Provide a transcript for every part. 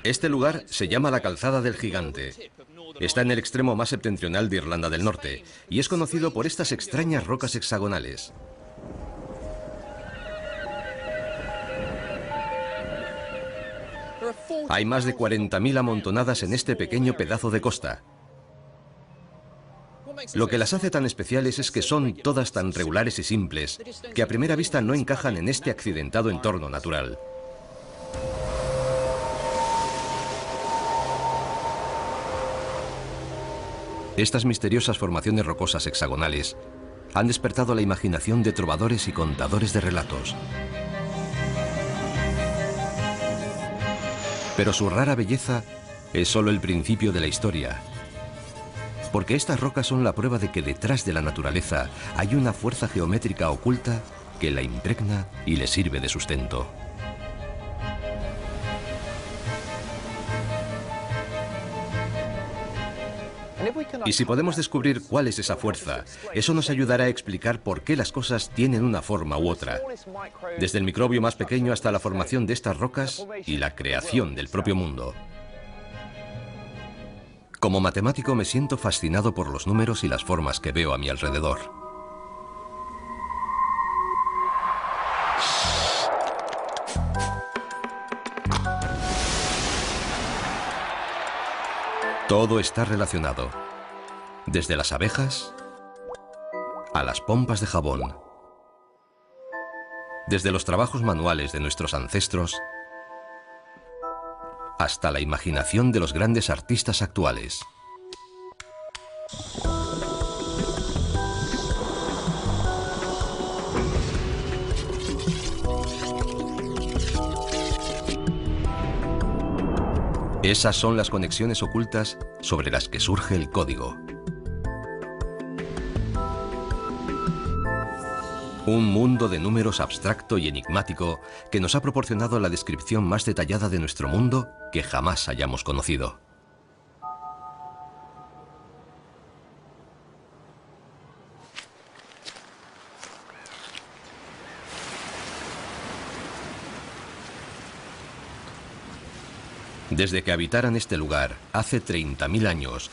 Este lugar se llama la Calzada del Gigante. Está en el extremo más septentrional de Irlanda del Norte y es conocido por estas extrañas rocas hexagonales. Hay más de 40.000 amontonadas en este pequeño pedazo de costa. Lo que las hace tan especiales es que son todas tan regulares y simples que a primera vista no encajan en este accidentado entorno natural. Estas misteriosas formaciones rocosas hexagonales han despertado la imaginación de trovadores y contadores de relatos. Pero su rara belleza es solo el principio de la historia, porque estas rocas son la prueba de que detrás de la naturaleza hay una fuerza geométrica oculta que la impregna y le sirve de sustento. Y si podemos descubrir cuál es esa fuerza, eso nos ayudará a explicar por qué las cosas tienen una forma u otra, desde el microbio más pequeño hasta la formación de estas rocas y la creación del propio mundo. Como matemático me siento fascinado por los números y las formas que veo a mi alrededor. Todo está relacionado, desde las abejas a las pompas de jabón, desde los trabajos manuales de nuestros ancestros hasta la imaginación de los grandes artistas actuales. Esas son las conexiones ocultas sobre las que surge el código. Un mundo de números abstracto y enigmático que nos ha proporcionado la descripción más detallada de nuestro mundo que jamás hayamos conocido. Desde que habitaran este lugar, hace 30.000 años,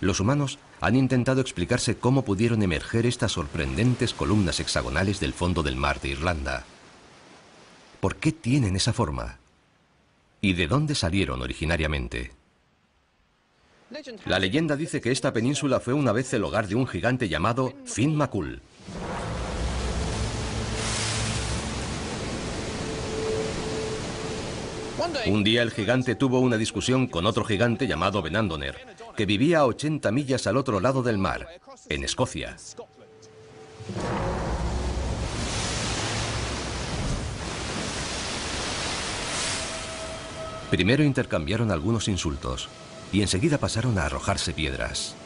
los humanos han intentado explicarse cómo pudieron emerger estas sorprendentes columnas hexagonales del fondo del mar de Irlanda. ¿Por qué tienen esa forma? ¿Y de dónde salieron originariamente? La leyenda dice que esta península fue una vez el hogar de un gigante llamado Finn McCool. Un día el gigante tuvo una discusión con otro gigante llamado Benandoner, que vivía a 80 millas al otro lado del mar, en Escocia. Primero intercambiaron algunos insultos y enseguida pasaron a arrojarse piedras.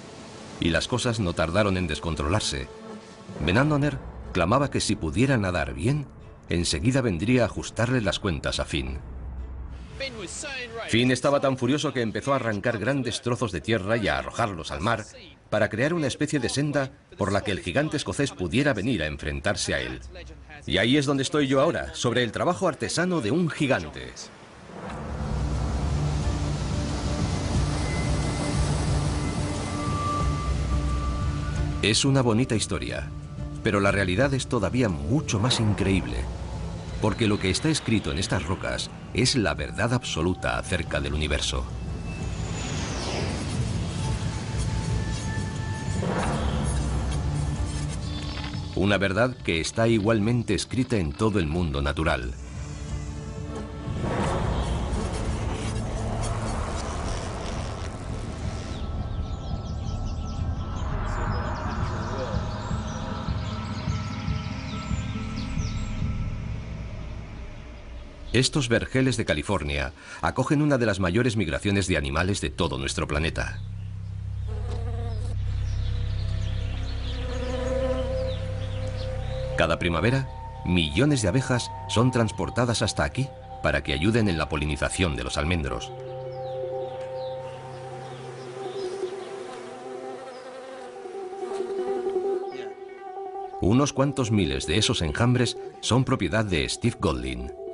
Y las cosas no tardaron en descontrolarse. Benandoner clamaba que si pudiera nadar bien, enseguida vendría a ajustarle las cuentas a Finn. Finn estaba tan furioso que empezó a arrancar grandes trozos de tierra y a arrojarlos al mar para crear una especie de senda por la que el gigante escocés pudiera venir a enfrentarse a él. Y ahí es donde estoy yo ahora, sobre el trabajo artesano de un gigante. Es una bonita historia, pero la realidad es todavía mucho más increíble. Porque lo que está escrito en estas rocas es la verdad absoluta acerca del universo. Una verdad que está igualmente escrita en todo el mundo natural. Estos vergeles de California acogen una de las mayores migraciones de animales de todo nuestro planeta. Cada primavera, millones de abejas son transportadas hasta aquí para que ayuden en la polinización de los almendros. Unos cuantos miles de esos enjambres son propiedad de Steve Golding.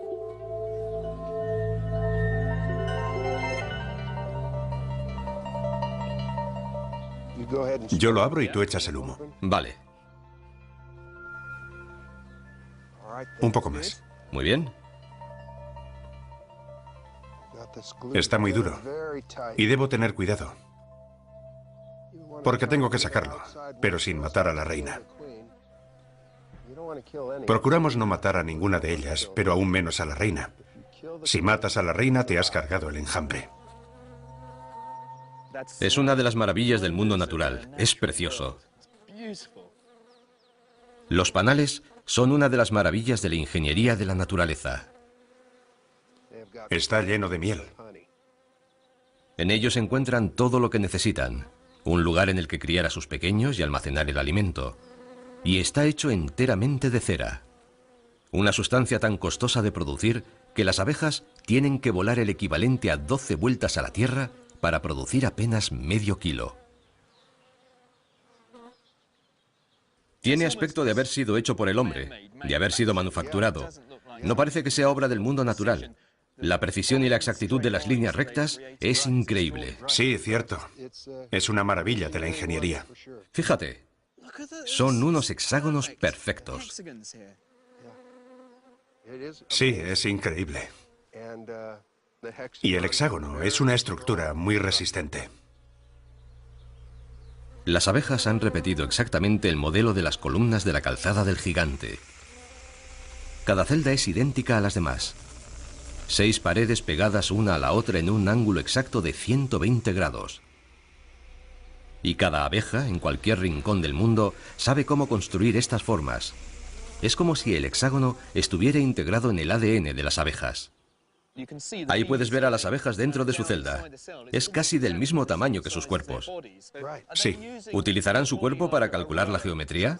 Yo lo abro y tú echas el humo. Vale. Un poco más. Muy bien. Está muy duro. Y debo tener cuidado. Porque tengo que sacarlo, pero sin matar a la reina. Procuramos no matar a ninguna de ellas, pero aún menos a la reina. Si matas a la reina, te has cargado el enjambre. Es una de las maravillas del mundo natural. Es precioso. Los panales son una de las maravillas de la ingeniería de la naturaleza. Está lleno de miel. En ellos encuentran todo lo que necesitan. Un lugar en el que criar a sus pequeños y almacenar el alimento. Y está hecho enteramente de cera. Una sustancia tan costosa de producir que las abejas tienen que volar el equivalente a 12 vueltas a la Tierra para producir apenas medio kilo. Tiene aspecto de haber sido hecho por el hombre, de haber sido manufacturado. No parece que sea obra del mundo natural. La precisión y la exactitud de las líneas rectas es increíble. Sí, cierto. Es una maravilla de la ingeniería. Fíjate, son unos hexágonos perfectos. Sí, es increíble. Y el hexágono es una estructura muy resistente. Las abejas han repetido exactamente el modelo de las columnas de la calzada del gigante. Cada celda es idéntica a las demás. 6 paredes pegadas una a la otra en un ángulo exacto de 120 grados. Y cada abeja, en cualquier rincón del mundo, sabe cómo construir estas formas. Es como si el hexágono estuviera integrado en el ADN de las abejas. Ahí puedes ver a las abejas dentro de su celda. Es casi del mismo tamaño que sus cuerpos. Sí. ¿Utilizarán su cuerpo para calcular la geometría?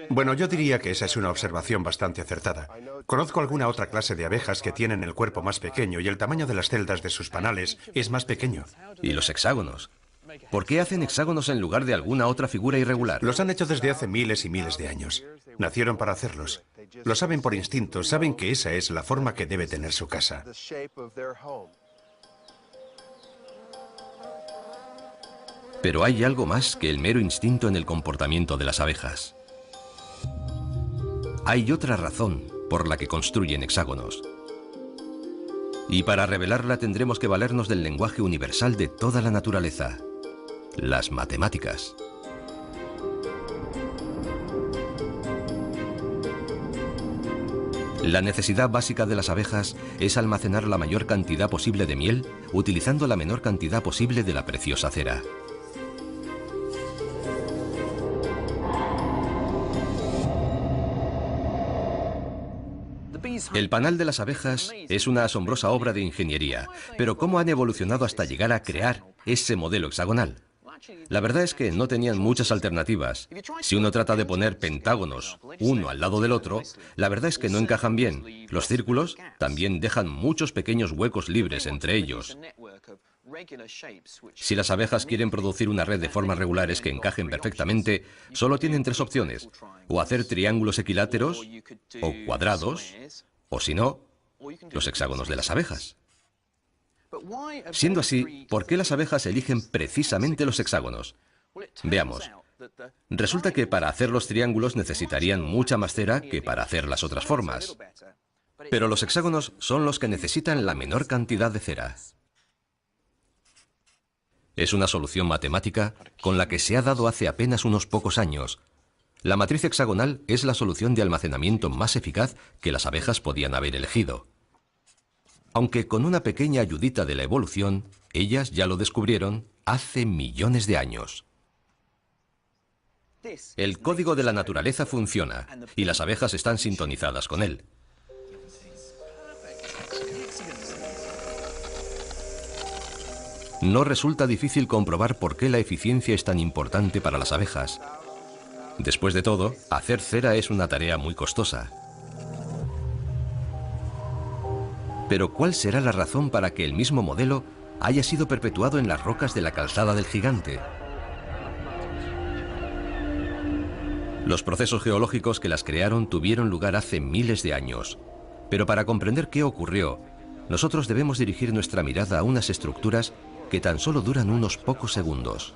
Bueno, yo diría que esa es una observación bastante acertada. Conozco alguna otra clase de abejas que tienen el cuerpo más pequeño y el tamaño de las celdas de sus panales es más pequeño. ¿Y los hexágonos? ¿Por qué hacen hexágonos en lugar de alguna otra figura irregular? Los han hecho desde hace miles y miles de años. Nacieron para hacerlos. Lo saben por instinto, saben que esa es la forma que debe tener su casa. Pero hay algo más que el mero instinto en el comportamiento de las abejas. Hay otra razón por la que construyen hexágonos. Y para revelarla tendremos que valernos del lenguaje universal de toda la naturaleza, las matemáticas. La necesidad básica de las abejas es almacenar la mayor cantidad posible de miel utilizando la menor cantidad posible de la preciosa cera. El panal de las abejas es una asombrosa obra de ingeniería, pero ¿cómo han evolucionado hasta llegar a crear ese modelo hexagonal? La verdad es que no tenían muchas alternativas. Si uno trata de poner pentágonos uno al lado del otro, la verdad es que no encajan bien. Los círculos también dejan muchos pequeños huecos libres entre ellos. Si las abejas quieren producir una red de formas regulares que encajen perfectamente, solo tienen 3 opciones: o hacer triángulos equiláteros, o cuadrados, o si no, los hexágonos de las abejas. Siendo así, ¿por qué las abejas eligen precisamente los hexágonos? Veamos. Resulta que para hacer los triángulos necesitarían mucha más cera que para hacer las otras formas. Pero los hexágonos son los que necesitan la menor cantidad de cera. Es una solución matemática con la que se ha dado hace apenas unos pocos años. La matriz hexagonal es la solución de almacenamiento más eficaz que las abejas podían haber elegido. Aunque con una pequeña ayudita de la evolución, ellas ya lo descubrieron hace millones de años. El código de la naturaleza funciona y las abejas están sintonizadas con él. No resulta difícil comprobar por qué la eficiencia es tan importante para las abejas. Después de todo, hacer cera es una tarea muy costosa. Pero ¿cuál será la razón para que el mismo modelo haya sido perpetuado en las rocas de la calzada del gigante? Los procesos geológicos que las crearon tuvieron lugar hace miles de años. Pero para comprender qué ocurrió, nosotros debemos dirigir nuestra mirada a unas estructuras que tan solo duran unos pocos segundos.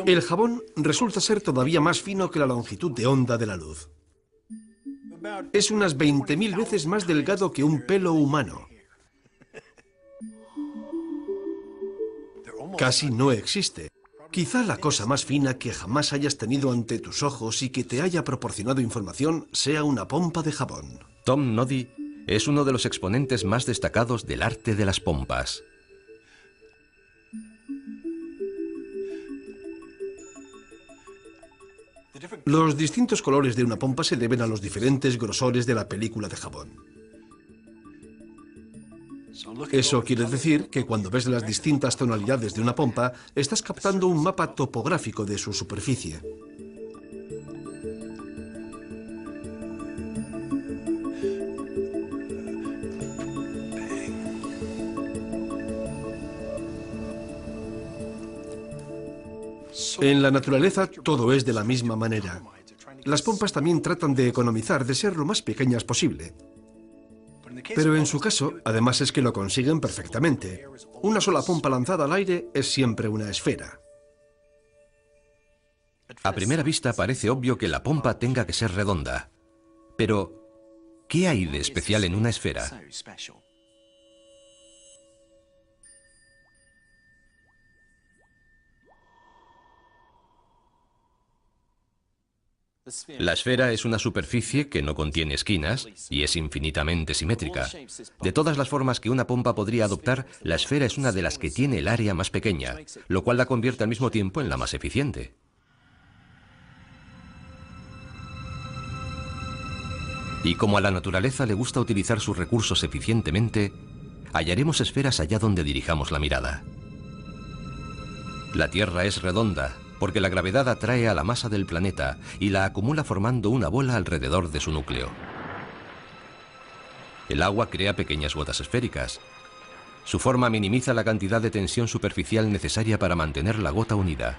El jabón resulta ser todavía más fino que la longitud de onda de la luz. Es unas 20.000 veces más delgado que un pelo humano. Casi no existe. Quizá la cosa más fina que jamás hayas tenido ante tus ojos y que te haya proporcionado información sea una pompa de jabón. Tom Noddy es uno de los exponentes más destacados del arte de las pompas. Los distintos colores de una pompa se deben a los diferentes grosores de la película de jabón. Eso quiere decir que cuando ves las distintas tonalidades de una pompa, estás captando un mapa topográfico de su superficie. En la naturaleza todo es de la misma manera. Las pompas también tratan de economizar, de ser lo más pequeñas posible. Pero en su caso, además es que lo consiguen perfectamente. Una sola pompa lanzada al aire es siempre una esfera. A primera vista parece obvio que la pompa tenga que ser redonda. Pero, ¿qué hay de especial en una esfera? La esfera es una superficie que no contiene esquinas y es infinitamente simétrica. De todas las formas que una pompa podría adoptar, la esfera es una de las que tiene el área más pequeña, lo cual la convierte al mismo tiempo en la más eficiente. Y como a la naturaleza le gusta utilizar sus recursos eficientemente, hallaremos esferas allá donde dirijamos la mirada. La Tierra es redonda, porque la gravedad atrae a la masa del planeta y la acumula formando una bola alrededor de su núcleo. El agua crea pequeñas gotas esféricas. Su forma minimiza la cantidad de tensión superficial necesaria para mantener la gota unida.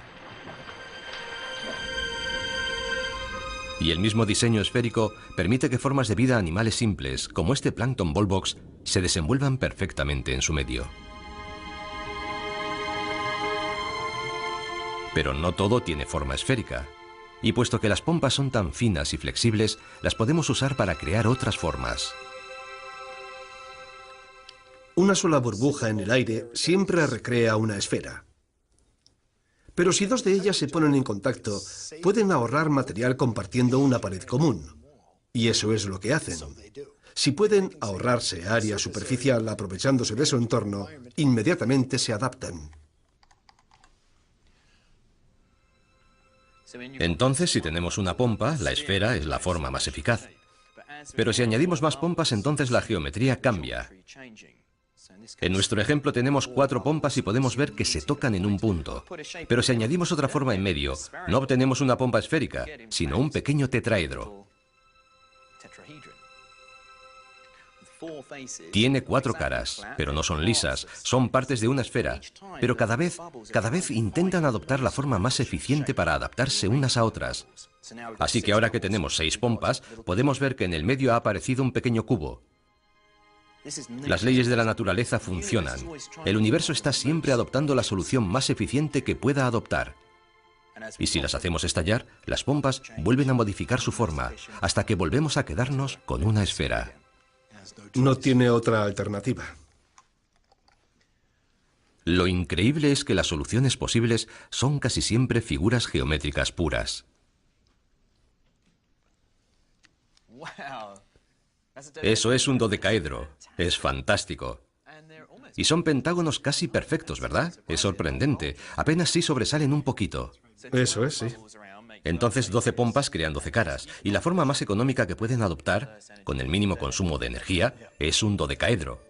Y el mismo diseño esférico permite que formas de vida animales simples, como este plancton volvox, se desenvuelvan perfectamente en su medio. Pero no todo tiene forma esférica. Y puesto que las pompas son tan finas y flexibles, las podemos usar para crear otras formas. Una sola burbuja en el aire siempre recrea una esfera. Pero si dos de ellas se ponen en contacto, pueden ahorrar material compartiendo una pared común. Y eso es lo que hacen. Si pueden ahorrarse área superficial aprovechándose de su entorno, inmediatamente se adaptan. Entonces, si tenemos una pompa, la esfera es la forma más eficaz. Pero si añadimos más pompas, entonces la geometría cambia. En nuestro ejemplo tenemos 4 pompas y podemos ver que se tocan en un punto. Pero si añadimos otra forma en medio, no obtenemos una pompa esférica, sino un pequeño tetraedro. Tiene 4 caras, pero no son lisas, son partes de una esfera. Pero cada vez intentan adoptar la forma más eficiente para adaptarse unas a otras. Así que ahora que tenemos 6 pompas, podemos ver que en el medio ha aparecido un pequeño cubo. Las leyes de la naturaleza funcionan. El universo está siempre adoptando la solución más eficiente que pueda adoptar. Y si las hacemos estallar, las pompas vuelven a modificar su forma, hasta que volvemos a quedarnos con una esfera. No tiene otra alternativa. Lo increíble es que las soluciones posibles son casi siempre figuras geométricas puras. Eso es un dodecaedro. Es fantástico. Y son pentágonos casi perfectos, ¿verdad? Es sorprendente. Apenas sí sobresalen un poquito. Eso es, sí. Entonces 12 pompas crean 12 caras. Y la forma más económica que pueden adoptar, con el mínimo consumo de energía, es un dodecaedro.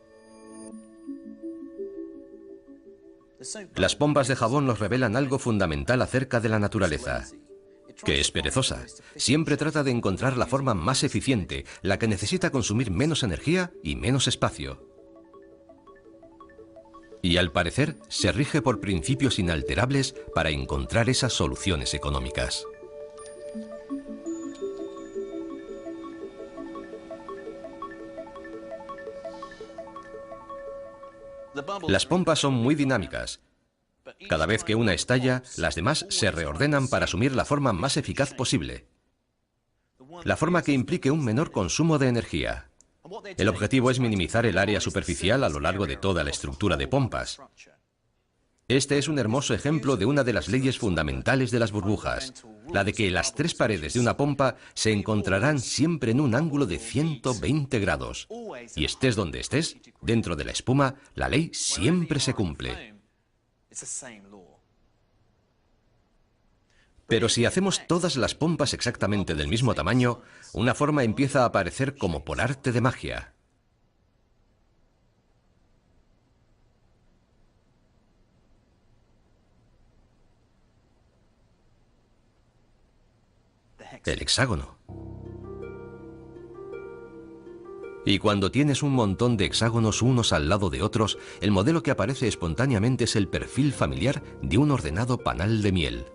Las pompas de jabón nos revelan algo fundamental acerca de la naturaleza, que es perezosa. Siempre trata de encontrar la forma más eficiente, la que necesita consumir menos energía y menos espacio. Y al parecer se rige por principios inalterables para encontrar esas soluciones económicas. Las pompas son muy dinámicas. Cada vez que una estalla, las demás se reordenan para asumir la forma más eficaz posible. La forma que implique un menor consumo de energía. El objetivo es minimizar el área superficial a lo largo de toda la estructura de pompas. Este es un hermoso ejemplo de una de las leyes fundamentales de las burbujas, la de que las tres paredes de una pompa se encontrarán siempre en un ángulo de 120 grados. Y estés donde estés, dentro de la espuma, la ley siempre se cumple. Pero si hacemos todas las pompas exactamente del mismo tamaño, una forma empieza a aparecer como por arte de magia. El hexágono. Y cuando tienes un montón de hexágonos unos al lado de otros, el modelo que aparece espontáneamente es el perfil familiar de un ordenado panal de miel.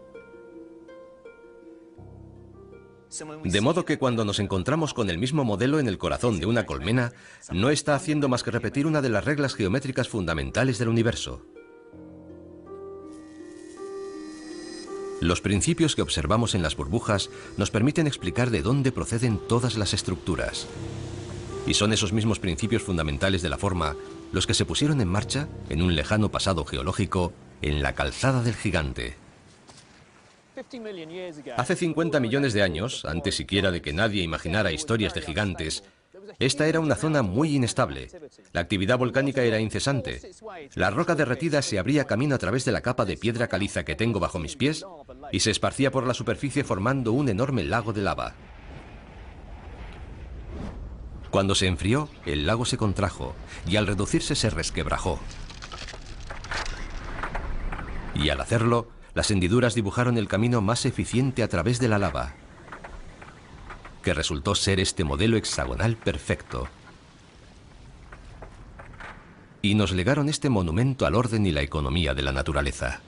De modo que cuando nos encontramos con el mismo modelo en el corazón de una colmena, no está haciendo más que repetir una de las reglas geométricas fundamentales del universo. Los principios que observamos en las burbujas nos permiten explicar de dónde proceden todas las estructuras. Y son esos mismos principios fundamentales de la forma los que se pusieron en marcha, en un lejano pasado geológico, en la Calzada del Gigante. Hace 50 millones de años, antes siquiera de que nadie imaginara historias de gigantes, esta era una zona muy inestable. La actividad volcánica era incesante. La roca derretida se abría camino a través de la capa de piedra caliza que tengo bajo mis pies y se esparcía por la superficie formando un enorme lago de lava. Cuando se enfrió, el lago se contrajo y al reducirse se resquebrajó. Y al hacerlo, las hendiduras dibujaron el camino más eficiente a través de la lava, que resultó ser este modelo hexagonal perfecto. Y nos legaron este monumento al orden y la economía de la naturaleza.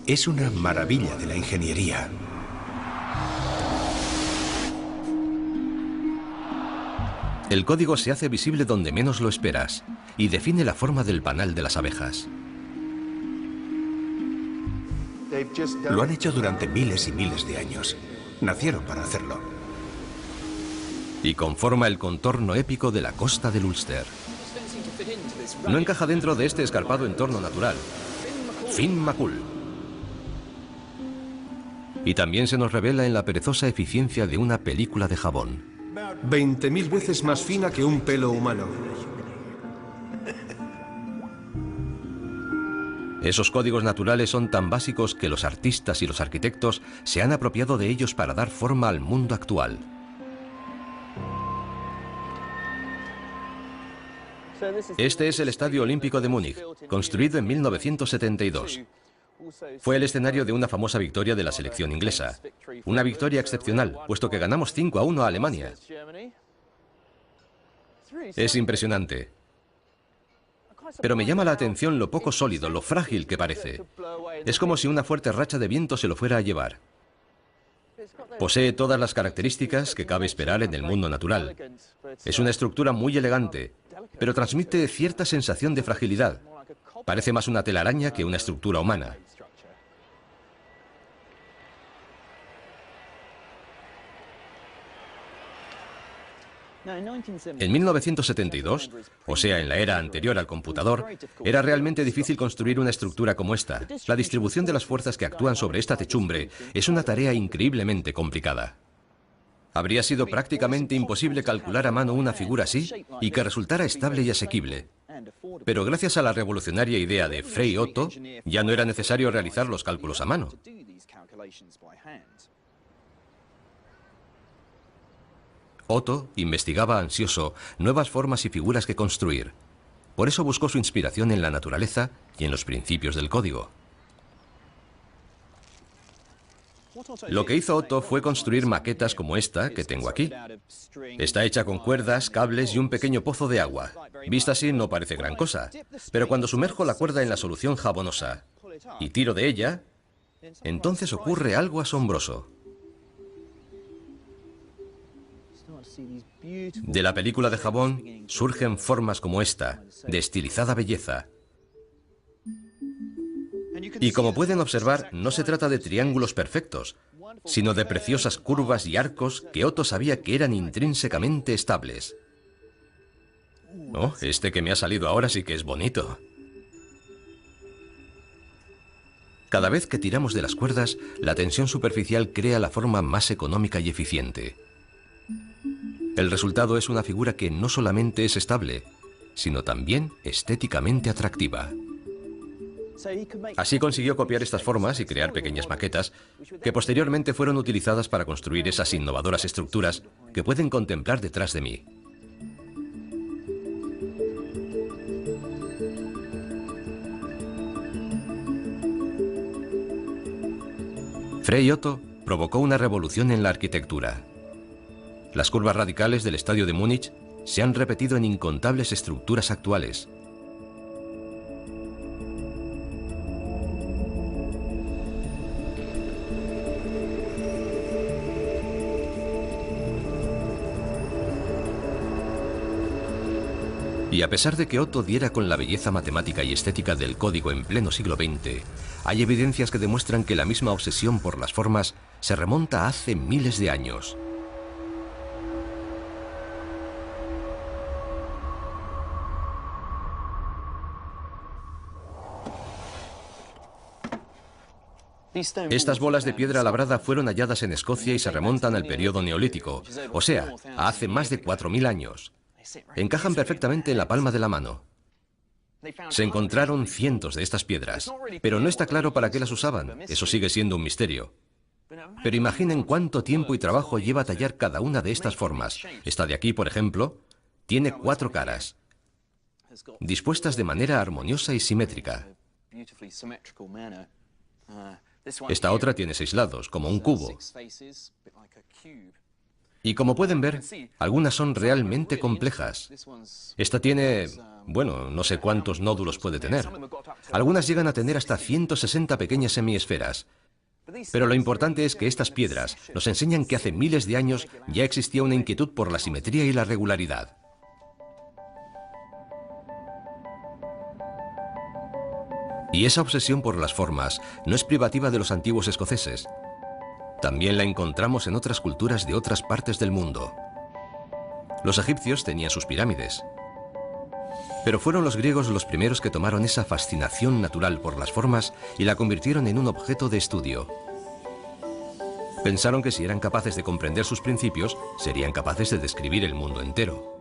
Es una maravilla de la ingeniería. El código se hace visible donde menos lo esperas y define la forma del panal de las abejas. Lo han hecho durante miles y miles de años. Nacieron para hacerlo. Y conforma el contorno épico de la costa del Ulster. No encaja dentro de este escarpado entorno natural. Finn McCool. Y también se nos revela en la perezosa eficiencia de una película de jabón. 20.000 veces más fina que un pelo humano. Esos códigos naturales son tan básicos que los artistas y los arquitectos se han apropiado de ellos para dar forma al mundo actual. Este es el Estadio Olímpico de Múnich, construido en 1972. Fue el escenario de una famosa victoria de la selección inglesa. Una victoria excepcional, puesto que ganamos 5-1 a Alemania. Es impresionante. Pero me llama la atención lo poco sólido, lo frágil que parece. Es como si una fuerte racha de viento se lo fuera a llevar. Posee todas las características que cabe esperar en el mundo natural. Es una estructura muy elegante, pero transmite cierta sensación de fragilidad. Parece más una telaraña que una estructura humana. En 1972, o sea, en la era anterior al computador, era realmente difícil construir una estructura como esta. La distribución de las fuerzas que actúan sobre esta techumbre es una tarea increíblemente complicada. Habría sido prácticamente imposible calcular a mano una figura así y que resultara estable y asequible. Pero gracias a la revolucionaria idea de Frei Otto, ya no era necesario realizar los cálculos a mano. Otto investigaba ansioso nuevas formas y figuras que construir. Por eso buscó su inspiración en la naturaleza y en los principios del código. Lo que hizo Otto fue construir maquetas como esta que tengo aquí. Está hecha con cuerdas, cables y un pequeño pozo de agua. Vista así no parece gran cosa, pero cuando sumerjo la cuerda en la solución jabonosa y tiro de ella, entonces ocurre algo asombroso. De la película de jabón surgen formas como esta, de estilizada belleza. Y como pueden observar, no se trata de triángulos perfectos, sino de preciosas curvas y arcos que Otto sabía que eran intrínsecamente estables. Oh, este que me ha salido ahora sí que es bonito. Cada vez que tiramos de las cuerdas, la tensión superficial crea la forma más económica y eficiente. El resultado es una figura que no solamente es estable, sino también estéticamente atractiva. Así consiguió copiar estas formas y crear pequeñas maquetas que posteriormente fueron utilizadas para construir esas innovadoras estructuras que pueden contemplar detrás de mí. Frei Otto provocó una revolución en la arquitectura. Las curvas radicales del estadio de Múnich se han repetido en incontables estructuras actuales. Y a pesar de que Otto diera con la belleza matemática y estética del código en pleno siglo XX, hay evidencias que demuestran que la misma obsesión por las formas se remonta a hace miles de años. Estas bolas de piedra labrada fueron halladas en Escocia y se remontan al periodo neolítico, o sea, a hace más de 4000 años. Encajan perfectamente en la palma de la mano. Se encontraron cientos de estas piedras, pero no está claro para qué las usaban. Eso sigue siendo un misterio. Pero imaginen cuánto tiempo y trabajo lleva tallar cada una de estas formas. Esta de aquí, por ejemplo, tiene 4 caras, dispuestas de manera armoniosa y simétrica. Esta otra tiene 6 lados, como un cubo. Y como pueden ver, algunas son realmente complejas. Esta tiene, bueno, no sé cuántos nódulos puede tener. Algunas llegan a tener hasta 160 pequeñas semiesferas. Pero lo importante es que estas piedras nos enseñan que hace miles de años ya existía una inquietud por la simetría y la regularidad. Y esa obsesión por las formas no es privativa de los antiguos escoceses. También la encontramos en otras culturas de otras partes del mundo. Los egipcios tenían sus pirámides. Pero fueron los griegos los primeros que tomaron esa fascinación natural por las formas y la convirtieron en un objeto de estudio. Pensaron que si eran capaces de comprender sus principios, serían capaces de describir el mundo entero.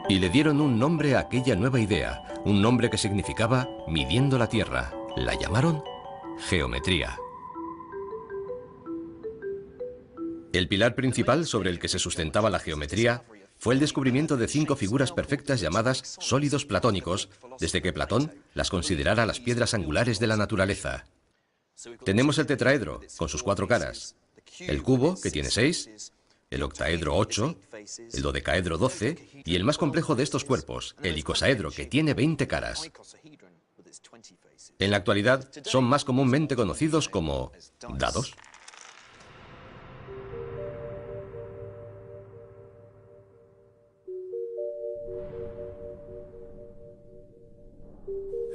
Y le dieron un nombre a aquella nueva idea, un nombre que significaba midiendo la tierra. La llamaron geometría. El pilar principal sobre el que se sustentaba la geometría fue el descubrimiento de 5 figuras perfectas llamadas sólidos platónicos, desde que Platón las considerara las piedras angulares de la naturaleza. Tenemos el tetraedro, con sus 4 caras, el cubo, que tiene 6, el octaedro 8, el dodecaedro 12, y el más complejo de estos cuerpos, el icosaedro, que tiene 20 caras. En la actualidad son más comúnmente conocidos como dados.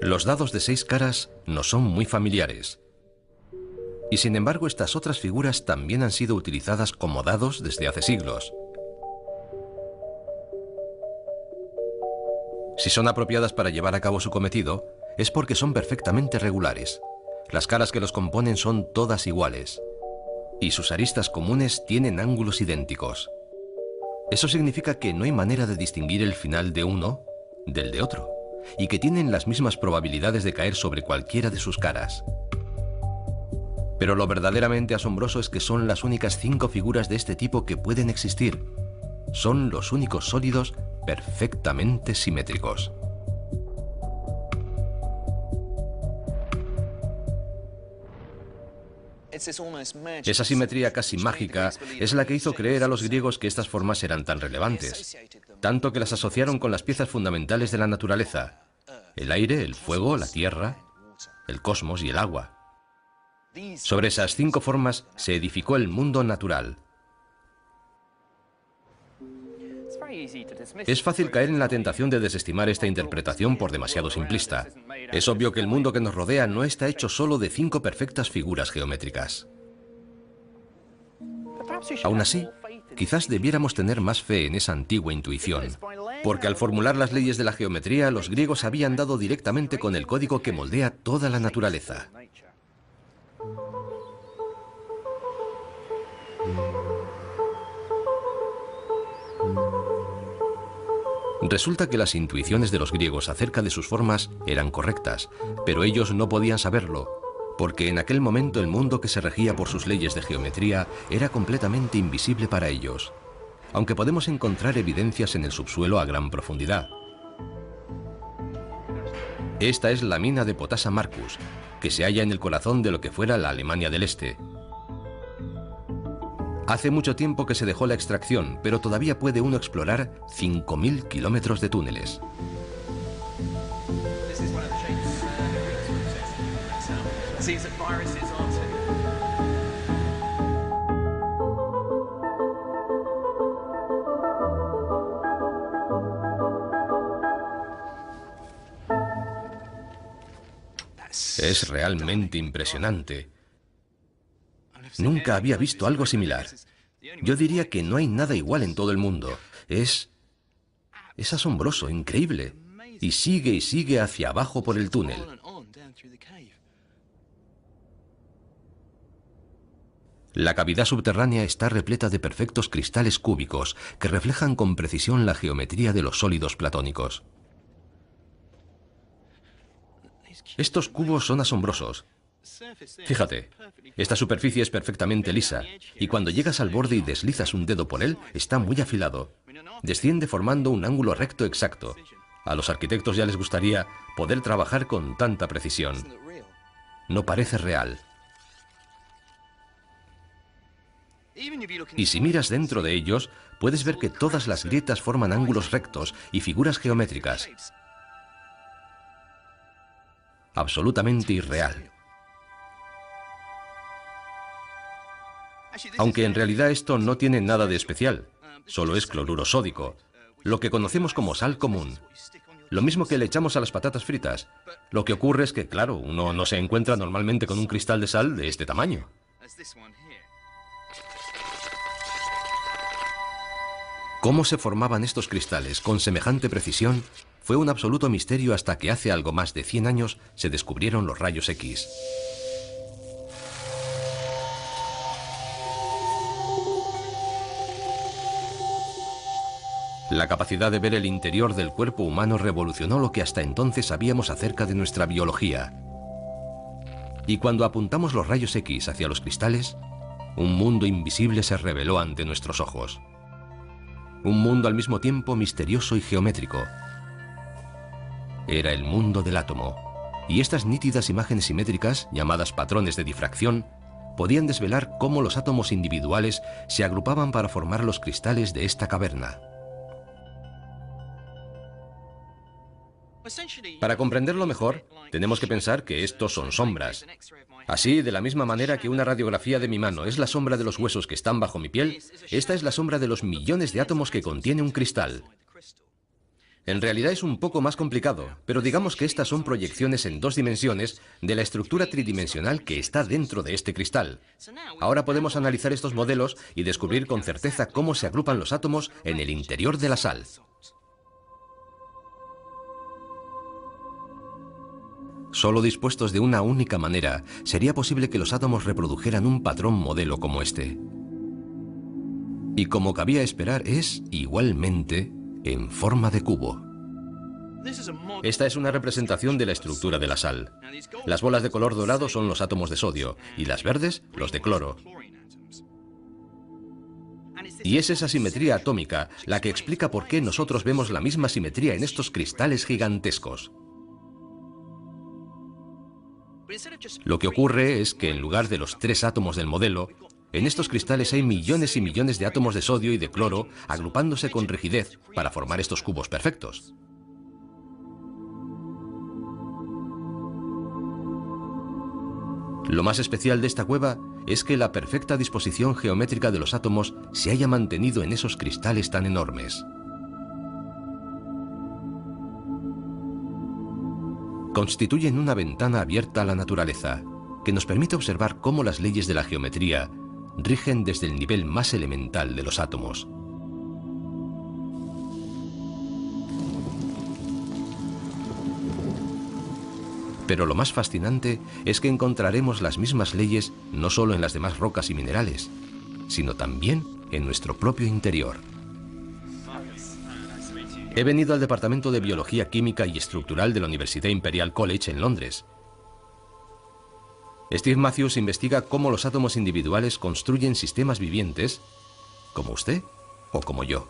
Los dados de 6 caras no son muy familiares. Y sin embargo, estas otras figuras también han sido utilizadas como dados desde hace siglos. Si son apropiadas para llevar a cabo su cometido, es porque son perfectamente regulares. Las caras que los componen son todas iguales. Y sus aristas comunes tienen ángulos idénticos. Eso significa que no hay manera de distinguir el final de uno del de otro, y que tienen las mismas probabilidades de caer sobre cualquiera de sus caras. Pero lo verdaderamente asombroso es que son las únicas 5 figuras de este tipo que pueden existir. Son los únicos sólidos perfectamente simétricos. Esa simetría casi mágica es la que hizo creer a los griegos que estas formas eran tan relevantes, tanto que las asociaron con las piezas fundamentales de la naturaleza: el aire, el fuego, la tierra, el cosmos y el agua. Sobre esas 5 formas se edificó el mundo natural. Es fácil caer en la tentación de desestimar esta interpretación por demasiado simplista. Es obvio que el mundo que nos rodea no está hecho solo de 5 perfectas figuras geométricas. Aún así, quizás debiéramos tener más fe en esa antigua intuición, porque al formular las leyes de la geometría, los griegos habían dado directamente con el código que moldea toda la naturaleza. Resulta que las intuiciones de los griegos acerca de sus formas eran correctas, pero ellos no podían saberlo, porque en aquel momento el mundo que se regía por sus leyes de geometría era completamente invisible para ellos, aunque podemos encontrar evidencias en el subsuelo a gran profundidad. Esta es la mina de Potasa Marcus, que se halla en el corazón de lo que fuera la Alemania del Este. Hace mucho tiempo que se dejó la extracción, pero todavía puede uno explorar 5.000 kilómetros de túneles. Es realmente impresionante. Nunca había visto algo similar. Yo diría que no hay nada igual en todo el mundo. Es asombroso, increíble. Y sigue hacia abajo por el túnel. La cavidad subterránea está repleta de perfectos cristales cúbicos que reflejan con precisión la geometría de los sólidos platónicos. Estos cubos son asombrosos. Fíjate, esta superficie es perfectamente lisa, y cuando llegas al borde y deslizas un dedo por él, está muy afilado. Desciende formando un ángulo recto exacto. A los arquitectos ya les gustaría poder trabajar con tanta precisión. No parece real. Y si miras dentro de ellos, puedes ver que todas las grietas forman ángulos rectos y figuras geométricas. Absolutamente irreal. Aunque en realidad esto no tiene nada de especial, solo es cloruro sódico, lo que conocemos como sal común. Lo mismo que le echamos a las patatas fritas. Lo que ocurre es que, claro, uno no se encuentra normalmente con un cristal de sal de este tamaño. Cómo se formaban estos cristales con semejante precisión fue un absoluto misterio hasta que hace algo más de 100 años se descubrieron los rayos X. La capacidad de ver el interior del cuerpo humano revolucionó lo que hasta entonces sabíamos acerca de nuestra biología. Y cuando apuntamos los rayos X hacia los cristales, un mundo invisible se reveló ante nuestros ojos. Un mundo al mismo tiempo misterioso y geométrico. Era el mundo del átomo, y estas nítidas imágenes simétricas, llamadas patrones de difracción, podían desvelar cómo los átomos individuales se agrupaban para formar los cristales de esta caverna. Para comprenderlo mejor, tenemos que pensar que estos son sombras. Así, de la misma manera que una radiografía de mi mano es la sombra de los huesos que están bajo mi piel, esta es la sombra de los millones de átomos que contiene un cristal. En realidad es un poco más complicado, pero digamos que estas son proyecciones en 2 dimensiones de la estructura tridimensional que está dentro de este cristal. Ahora podemos analizar estos modelos y descubrir con certeza cómo se agrupan los átomos en el interior de la sal. Solo dispuestos de una única manera, sería posible que los átomos reprodujeran un patrón modelo como este. Y como cabía esperar, es, igualmente, en forma de cubo. Esta es una representación de la estructura de la sal. Las bolas de color dorado son los átomos de sodio, y las verdes, los de cloro. Y es esa simetría atómica la que explica por qué nosotros vemos la misma simetría en estos cristales gigantescos. Lo que ocurre es que en lugar de los 3 átomos del modelo, en estos cristales hay millones y millones de átomos de sodio y de cloro agrupándose con rigidez para formar estos cubos perfectos. Lo más especial de esta cueva es que la perfecta disposición geométrica de los átomos se haya mantenido en esos cristales tan enormes. Constituyen una ventana abierta a la naturaleza, que nos permite observar cómo las leyes de la geometría rigen desde el nivel más elemental de los átomos. Pero lo más fascinante es que encontraremos las mismas leyes no solo en las demás rocas y minerales, sino también en nuestro propio interior. He venido al Departamento de Biología Química y Estructural de la Universidad Imperial College en Londres. Steve Matthews investiga cómo los átomos individuales construyen sistemas vivientes, como usted o como yo.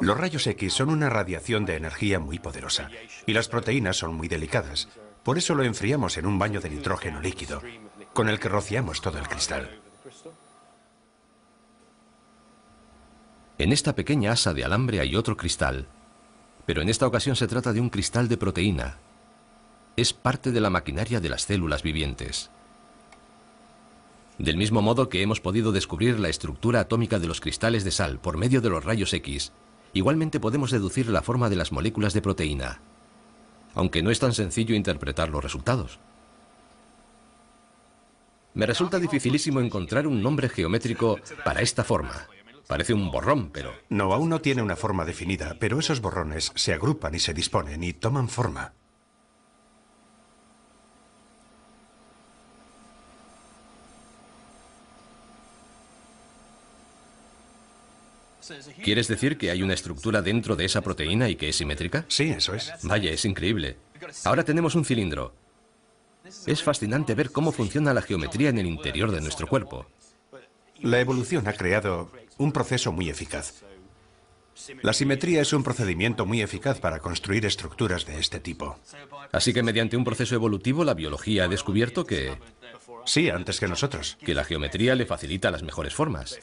Los rayos X son una radiación de energía muy poderosa y las proteínas son muy delicadas. Por eso lo enfriamos en un baño de nitrógeno líquido, con el que rociamos todo el cristal. En esta pequeña asa de alambre hay otro cristal, pero en esta ocasión se trata de un cristal de proteína. Es parte de la maquinaria de las células vivientes. Del mismo modo que hemos podido descubrir la estructura atómica de los cristales de sal por medio de los rayos X, igualmente podemos deducir la forma de las moléculas de proteína, aunque no es tan sencillo interpretar los resultados. Me resulta dificilísimo encontrar un nombre geométrico para esta forma. Parece un borrón, pero... No, aún no tiene una forma definida, pero esos borrones se agrupan y se disponen y toman forma. ¿Quieres decir que hay una estructura dentro de esa proteína y que es simétrica? Sí, eso es. Vaya, es increíble. Ahora tenemos un cilindro. Es fascinante ver cómo funciona la geometría en el interior de nuestro cuerpo. La evolución ha creado un proceso muy eficaz. La simetría es un procedimiento muy eficaz para construir estructuras de este tipo. Así que mediante un proceso evolutivo la biología ha descubierto que Sí, antes que nosotros. la geometría le facilita las mejores formas.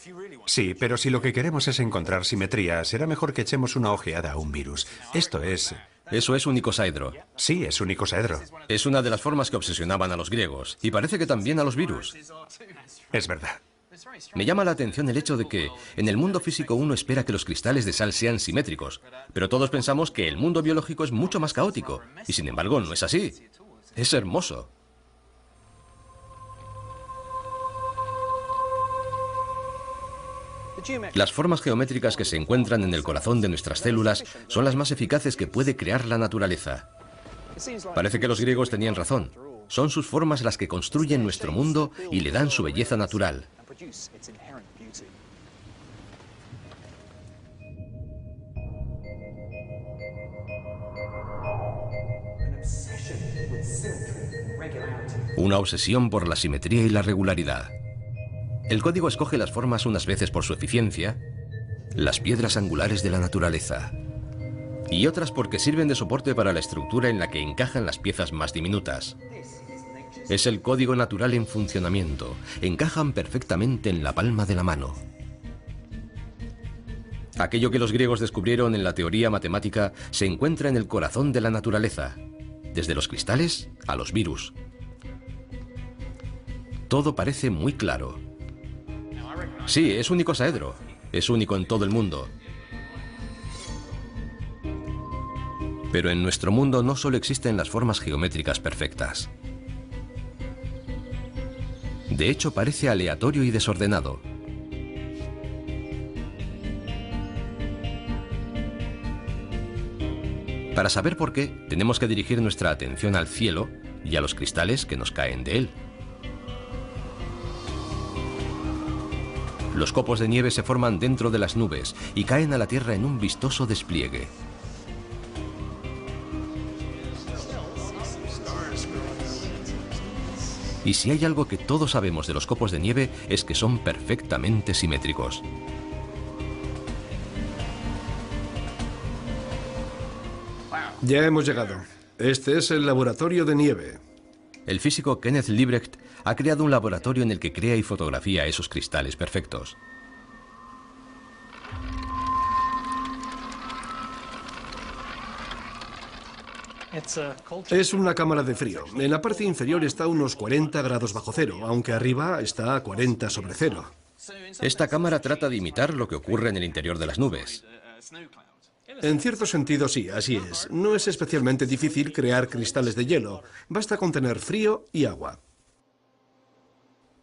Sí, pero si lo que queremos es encontrar simetría, será mejor que echemos una ojeada a un virus. Esto es... Eso es un icosaedro. Sí, es un icosaedro. Es una de las formas que obsesionaban a los griegos, y parece que también a los virus. Es verdad. Me llama la atención el hecho de que en el mundo físico uno espera que los cristales de sal sean simétricos, pero todos pensamos que el mundo biológico es mucho más caótico, y sin embargo no es así. Es hermoso. Las formas geométricas que se encuentran en el corazón de nuestras células son las más eficaces que puede crear la naturaleza. Parece que los griegos tenían razón. Son sus formas las que construyen nuestro mundo y le dan su belleza natural. Una obsesión por la simetría y la regularidad. El código escoge las formas unas veces por su eficiencia, las piedras angulares de la naturaleza, y otras porque sirven de soporte para la estructura en la que encajan las piezas más diminutas. Es el código natural en funcionamiento. Encajan perfectamente en la palma de la mano. Aquello que los griegos descubrieron en la teoría matemática se encuentra en el corazón de la naturaleza, desde los cristales a los virus. Todo parece muy claro. Sí, es un icosaedro. Es único en todo el mundo. Pero en nuestro mundo no solo existen las formas geométricas perfectas. De hecho, parece aleatorio y desordenado. Para saber por qué, tenemos que dirigir nuestra atención al cielo y a los cristales que nos caen de él. Los copos de nieve se forman dentro de las nubes y caen a la tierra en un vistoso despliegue. Y si hay algo que todos sabemos de los copos de nieve es que son perfectamente simétricos. Ya hemos llegado. Este es el laboratorio de nieve. El físico Kenneth Liebrecht ha creado un laboratorio en el que crea y fotografía esos cristales perfectos. Es una cámara de frío. En la parte inferior está a unos 40 grados bajo cero, aunque arriba está a 40 sobre cero. Esta cámara trata de imitar lo que ocurre en el interior de las nubes. En cierto sentido sí, así es. No es especialmente difícil crear cristales de hielo. Basta con tener frío y agua.